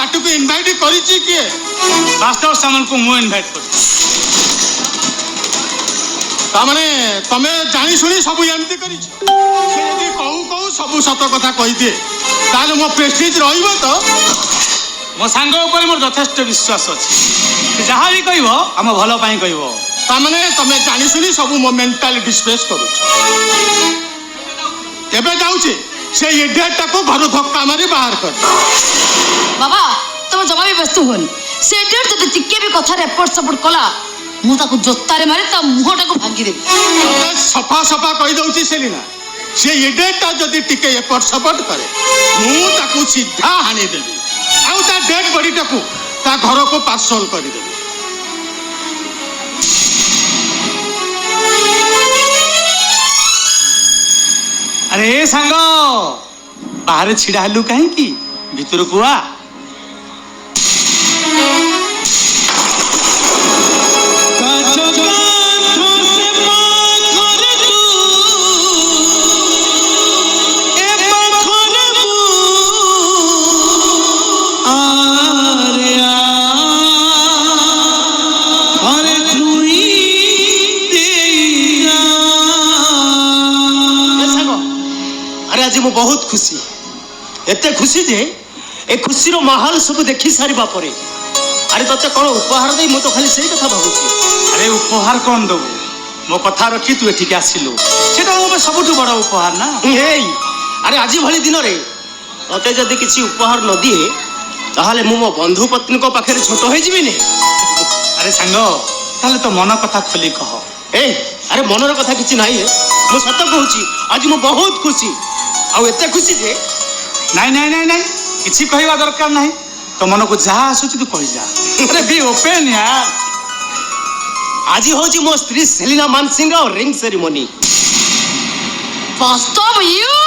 party को invite करिछि किए वास्तव सामान को मु इनवाइट कर तामने तमे जानी सुनी सब एमती करिछि से यदि कहू कहू सब सत कथा कहि दिए ताले मो प्रेस्टीज रहिबो तो मो सांग ऊपर मोर यथेष्ट विश्वास अछि जहाँ भी कहबो हम भलो पाई कहबो तामने तमे जानी सुनी सब मो मेंटल डिस्ट्रेस करूछ केबे जाउछि से इडियट को घर धक्का मारी बाहर कर बाबा तुम जमा भी व्यस्त हुन से इडियट जदि टिके भी कथा एपट सपोर्ट कला मु ताको जोत्तारे मारे ता मुहटा को भांगी देबी सफा सफा कहि दउछि सेलिना से इडियट जदि टिके एपट सपोर्ट करे मु ताको सीधा हानि देबी आउ ता डेड बॉडी टाको ता घर को पार्सल करि देबी अरे सांग बाहर छिड़ा हलु कहीं की भीतर को आ मु बहुत खुशी एते खुशी जे ए खुशी रो माहौल सब देखि सारिबा परे अरे तते कोन उपहार दे मु तो खाली सेही कथा भाबुची अरे उपहार कोन दो मो कथा रखी तू एठिक आसिलु सेटा मो सबठु बड़ उपहार ना हेई अरे आज भली दिन रे तते जदी किछि उपहार न दिए ताहाले मु मो बंधु पत्नी को पाखे छोट होई जिबि ने अरे सांग ताले तो मन कथा खोली कह ए अरे मनर कथा किछि नाही मु सत कहूची आज मु बहुत खुशी आउ एते खुशी जे नहीं नहीं नहीं नहीं किसी कहवा दरकार नहीं तो मन को जहाँ आसुची तू कही जा अरे बी ओपन यार आज होची मो स्त्री सेलिना मानसिंह रो रिंग सेरेमनी वास्तव यू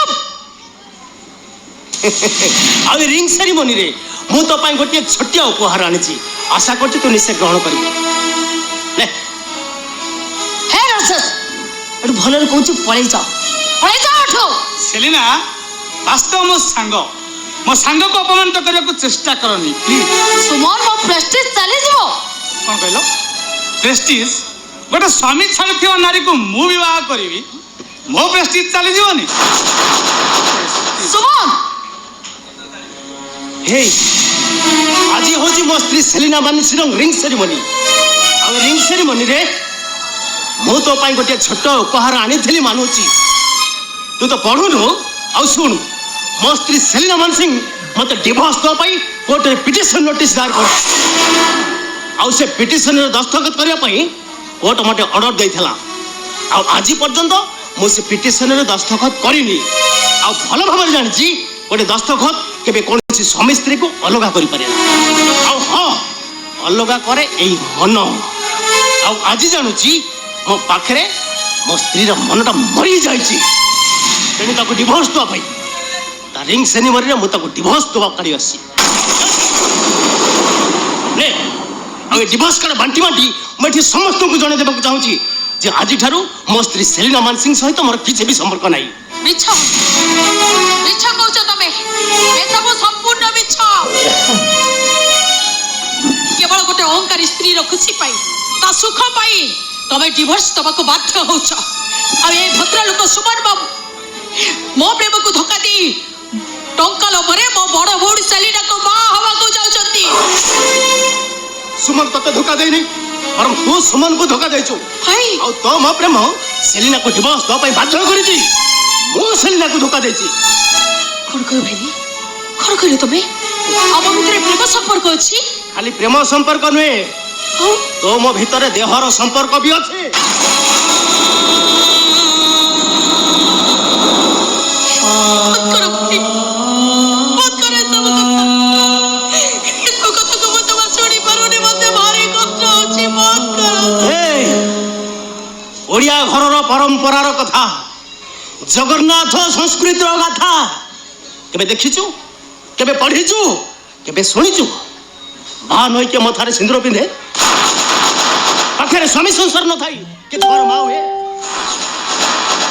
आ रिंग सेरेमनी रे मु तो पाई गोटे छोटिया उपहार आनिची आशा करछि तू निश्चय ग्रहण करबी ले हे रसस एटु भलरे कहूची पळै जा उठो सेलिना वास्तव मो सांग को अपमानित करने को चेष्टा करनी प्लीज सुमन मो प्रेस्टीज चली जीवो कौन कहलो प्रेस्टीज गोटे स्वामी छाड़ुଥିବା नारी को मु विवाह करी मो प्रेस्टीज चली जीवनी सुमन हे आज होची मो स्त्री सेलिना मानसिंह रिंग सेरेमनी आ रिंग सेरेमनी रे मु तो पाई गोटे छोट उपहार आनिथिली मानुची तू तो पढ़ुनु आ सुन मो स्त्री सेलिना मानसिंह मते डिवोर्स दो पाई कोर्ट रे पिटिशन नोटिस दायर कर आ से पिटिशन रे दस्तखत करिया पाई कोर्ट मते ऑर्डर देइथला आ आज पर्यंत मु से पिटिशन रे दस्तखत करिनी आ भलो भाबरे जानिची गोटे दस्तखत केबे कोनसी स्वामी स्त्री को अलगा करि पारे आ हां अलगा करे एई मन आ आज जानुची मो पाखरे मो स्त्री रो मनटा मरि जाईची तेणु ताको डिवोर्स दो भाई ता रिंग सेरेमनी रे मु ताको डिवोर्स दो करी आसी ले आ डिवोर्स कर बांटी बांटी मठी समस्त को जणे देबा चाहू छी जे आज थारु मो स्त्री सेलिना मानसिंह सहित मोर किछि भी संपर्क नाही मिछ कहउछ तमे ए सब संपूर्ण मिछ केवल गोटे अहंकारी स्त्री रो खुशी पाई ता सुख पाई तमे डिवोर्स तबाको बाध्य होछ आ ए भद्र लोक सुमन बाबू मो प्रेम को धोखा दी टंका लोभरे मो बड़ भौणी सेलिना को बा हवा को जाउचंती सुमन तते धोखा देई नहीं पर तू सुमन को धोखा देइछु भाई आ तो मो प्रेम सेलिना को डिवोर्स दो पई बाध्य करी छी मो सेलिना को धोखा देइछि कोन को भाई कोन कहले तमे अब भितरे प्रेम संपर्क अछि खाली प्रेम संपर्क नहे तो मो भितरे देहर संपर्क भी अछि ओडिया घरर परंपरार कथा जगन्नाथ संस्कृतिर गाथा केबे देखिचु केबे पढ़िचु केबे सुनिचु बा नई के मथारे सिंदूर पिंधे पाखे स्वामी संसार न थाई के तोर माँ हुए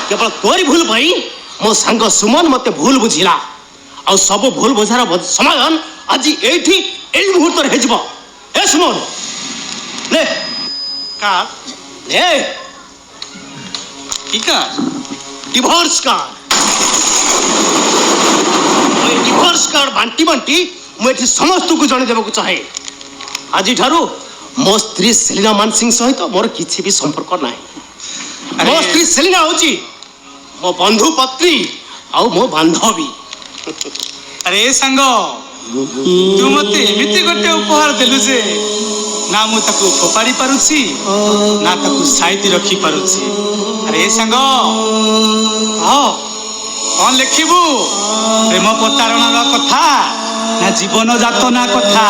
केवल तोरी भूल पाई मो सांग सुमन मते भूल बुझिला आ सब भूल बुझार समाधान आज एठी এই মুহূর্তে হয়ে এ সুমন নে কার নে কি কার ডিভোর্স কার্ড ওই ডিভোর্স কার্ড বাଣ୍ଟି ବାଣ୍ଟି ମୁଁ ଏଠି ସମସ୍ତଙ୍କୁ ଜଣେଇଦେବାକୁ ଚାହେଁ ଆଜିଠାରୁ ମୋ ସ୍ତ୍ରୀ ସେଲିନା ମାନସିଂ ସହିତ ମୋର କିଛି ବି ସମ୍ପର୍କ ନାହିଁ ମୋ ସ୍ତ୍ରୀ ସେଲିନା ହେଉଛି ମୋ ବନ୍ଧୁ ପତ୍ନୀ ଆଉ ମୋ ବାନ୍ଧବୀ ଆରେ ସାଙ୍ଗ ତୁ ମତେ ଏମିତି ଗୋଟେ ଉପହାର ଦେଲୁ ଯେ ନା ମୁଁ ତାକୁ ଫୋପାଡ଼ି ପାରୁଛି ନା ତାକୁ ସାଇତି ରଖି ପାରୁଛି ଆରେ ସାଙ୍ଗ ହଁ କଣ ଲେଖିବୁ ପ୍ରେମ ପ୍ରତାରଣାର କଥା ନା ଜୀବନ ଯାତନା କଥା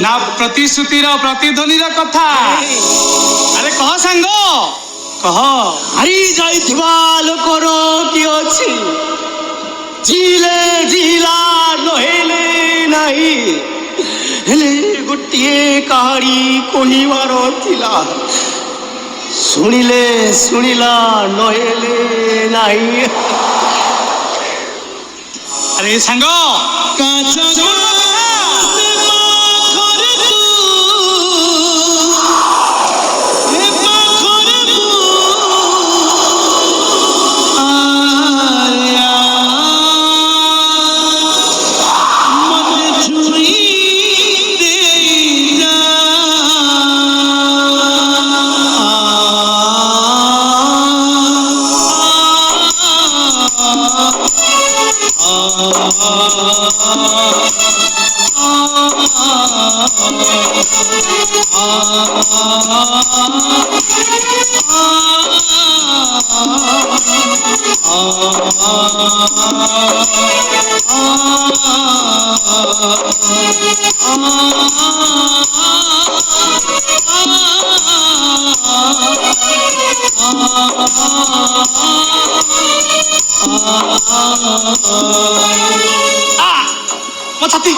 ନା ପ୍ରତିଶ୍ରୁତିର ପ୍ରତିଧ୍ୱନିର କଥା ଆରେ କହ ସାଙ୍ଗ କହ ହାରି ଯାଇଥିବା ଲୋକର କି ଅଛି ଜିଲେ ଜିଲା ନହେଲେ ନାହିଁ ହେଲେ ଗୋଟିଏ କାହାଣୀ କହିବାର ଥିଲା ଶୁଣିଲେ ଶୁଣିଲା ନହେଲେ ନାହିଁ ଆରେ ସାଙ୍ଗ ମୋ ଛାତି